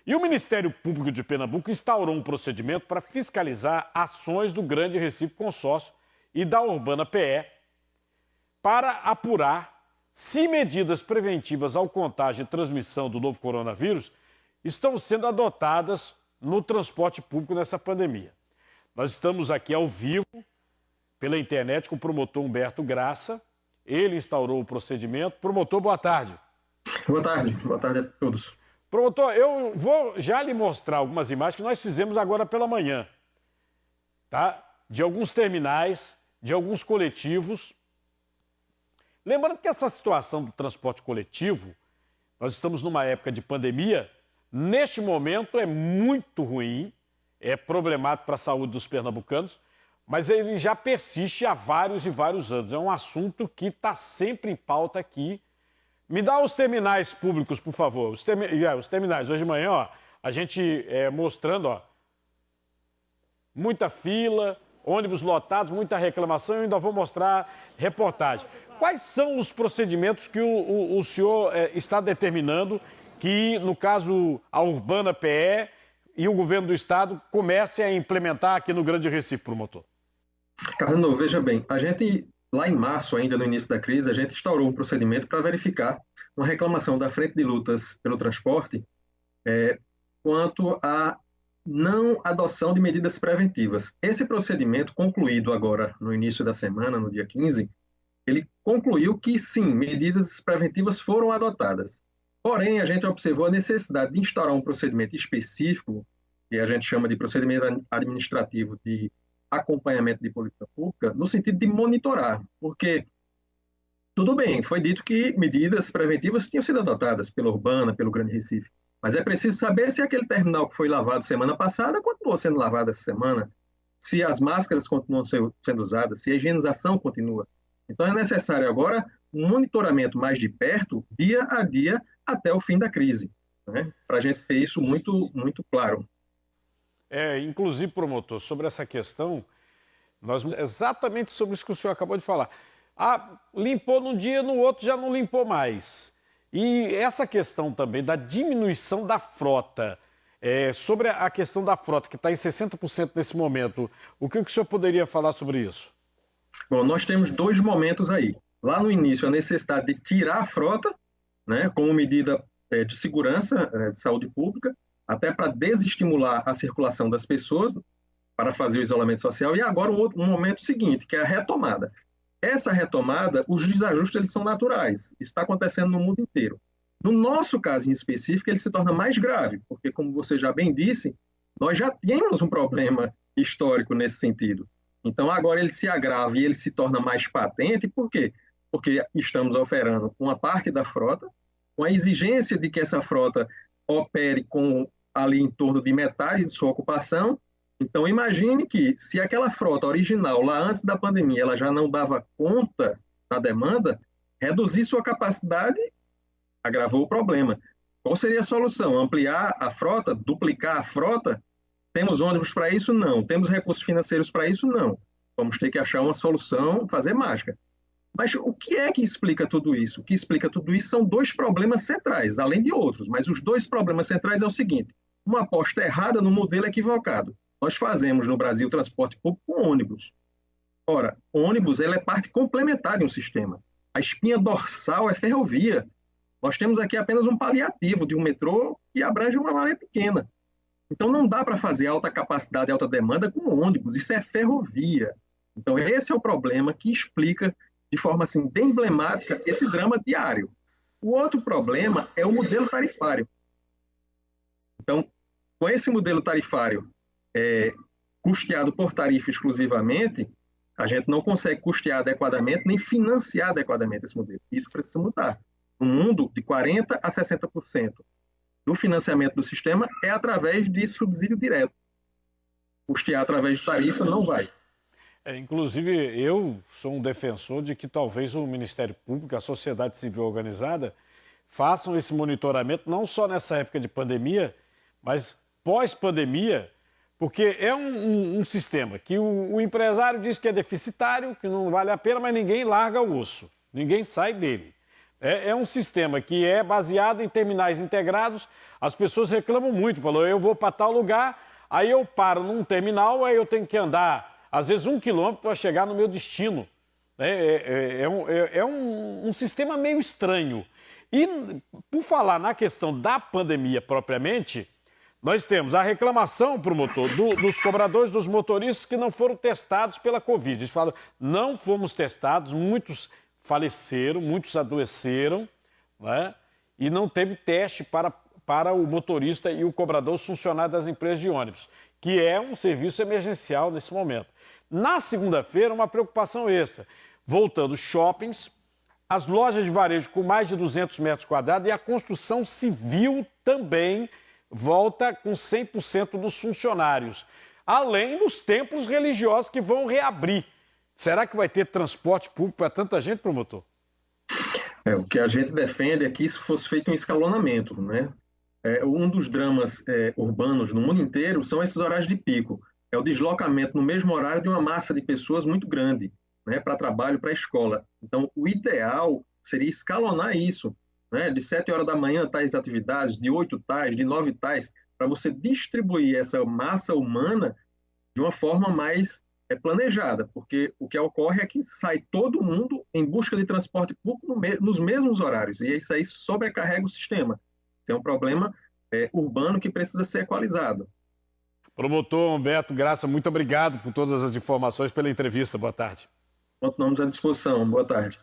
E o Ministério Público de Pernambuco instaurou um procedimento para fiscalizar ações do Grande Recife Consórcio e da Urbana PE para apurar se medidas preventivas ao contágio e transmissão do novo coronavírus estão sendo adotadas no transporte público nessa pandemia. Nós estamos aqui ao vivo, pela internet, com o promotor Humberto Graça. Ele instaurou o procedimento. Promotor, boa tarde. Boa tarde a todos. Promotor, eu vou já lhe mostrar algumas imagens que nós fizemos agora pela manhã, tá? De alguns terminais, de alguns coletivos. Lembrando que essa situação do transporte coletivo, nós estamos numa época de pandemia, neste momento é muito ruim, é problemático para a saúde dos pernambucanos, mas ele já persiste há vários e vários anos. É um assunto que está sempre em pauta aqui. Me dá os terminais públicos, por favor. Os terminais. Hoje de manhã, ó, a gente mostrando, ó, muita fila, ônibus lotados, muita reclamação. Eu ainda vou mostrar reportagem. Quais são os procedimentos que o senhor está determinando que, no caso, a Urbana PE e o governo do estado comecem a implementar aqui no Grande Recife, promotor? Carlos, veja bem, a gente, lá em março, ainda no início da crise, a gente instaurou um procedimento para verificar uma reclamação da Frente de Lutas pelo Transporte quanto à não adoção de medidas preventivas. Esse procedimento, concluído agora no início da semana, no dia 15, ele concluiu que, sim, medidas preventivas foram adotadas. Porém, a gente observou a necessidade de instaurar um procedimento específico, que a gente chama de procedimento administrativo de acompanhamento de política pública, no sentido de monitorar, porque, tudo bem, foi dito que medidas preventivas tinham sido adotadas pela Urbana, pelo Grande Recife, mas é preciso saber se aquele terminal que foi lavado semana passada continuou sendo lavado essa semana, se as máscaras continuam sendo usadas, se a higienização continua. Então é necessário agora um monitoramento mais de perto, dia a dia, até o fim da crise, né? Para a gente ter isso muito, muito claro. Inclusive, promotor, sobre essa questão, exatamente sobre isso que o senhor acabou de falar. Limpou num dia, no outro já não limpou mais. E essa questão também da diminuição da frota, sobre a questão da frota, que está em 60% nesse momento, o que o senhor poderia falar sobre isso? Bom, nós temos dois momentos aí. Lá no início, a necessidade de tirar a frota, né, como medida de segurança, de saúde pública, até para desestimular a circulação das pessoas, para fazer o isolamento social, e agora um momento seguinte, que é a retomada. Essa retomada, os desajustes eles são naturais, isso está acontecendo no mundo inteiro. No nosso caso em específico, ele se torna mais grave, porque, como você já bem disse, nós já tínhamos um problema histórico nesse sentido. Então, agora ele se agrava e ele se torna mais patente, por quê? Porque estamos operando uma parte da frota, com a exigência de que essa frota opere com ali em torno de metade de sua ocupação. Então, imagine que se aquela frota original, lá antes da pandemia, ela já não dava conta da demanda, reduzir sua capacidade agravou o problema. Qual seria a solução? Ampliar a frota? Duplicar a frota? Temos ônibus para isso? Não. Temos recursos financeiros para isso? Não. Vamos ter que achar uma solução, fazer mágica. Mas o que é que explica tudo isso? O que explica tudo isso são dois problemas centrais, além de outros. Mas os dois problemas centrais é o seguinte: uma aposta errada no modelo equivocado. Nós fazemos no Brasil transporte público com ônibus. Ora, ônibus ele é parte complementar de um sistema. A espinha dorsal é ferrovia. Nós temos aqui apenas um paliativo de um metrô que abrange uma área pequena. Então não dá para fazer alta capacidade e alta demanda com ônibus, isso é ferrovia. Então esse é o problema que explica de forma assim, bem emblemática esse drama diário. O outro problema é o modelo tarifário. Então, com esse modelo tarifário custeado por tarifa exclusivamente, a gente não consegue custear adequadamente nem financiar adequadamente esse modelo. Isso precisa mudar. No mundo, de 40% a 60% do financiamento do sistema é através de subsídio direto. Custear através de tarifa não vai. Inclusive, eu sou um defensor de que talvez o Ministério Público, a sociedade civil organizada, façam esse monitoramento não só nessa época de pandemia, mas pós-pandemia, porque é um sistema que o empresário diz que é deficitário, que não vale a pena, mas ninguém larga o osso, ninguém sai dele. É um sistema que é baseado em terminais integrados. As pessoas reclamam muito, falou, eu vou para tal lugar, aí eu paro num terminal, aí eu tenho que andar, às vezes, 1 quilômetro para chegar no meu destino. É um sistema meio estranho. E, por falar na questão da pandemia propriamente, nós temos a reclamação, promotor, dos cobradores, dos motoristas que não foram testados pela Covid. Eles falam, não fomos testados, muitos faleceram, muitos adoeceram, né? E não teve teste para o motorista e o cobrador, os funcionários das empresas de ônibus, que é um serviço emergencial nesse momento. Na segunda-feira, uma preocupação extra, voltando shoppings, as lojas de varejo com mais de 200 metros quadrados e a construção civil também volta com 100% dos funcionários, além dos templos religiosos que vão reabrir. Será que vai ter transporte público para tanta gente, promotor? O que a gente defende é que isso fosse feito um escalonamento, né? Um dos dramas urbanos no mundo inteiro são esses horários de pico. É o deslocamento no mesmo horário de uma massa de pessoas muito grande, né, para trabalho, para escola. Então, o ideal seria escalonar isso, né? De 7 horas da manhã tais atividades, de 8 tais, de 9 tais, para você distribuir essa massa humana de uma forma mais planejada, porque o que ocorre é que sai todo mundo em busca de transporte público nos mesmos horários, e isso aí sobrecarrega o sistema. Isso é um problema urbano que precisa ser equalizado. Promotor Humberto Graça, muito obrigado por todas as informações, pela entrevista. Boa tarde. Continuamos à disposição. Boa tarde.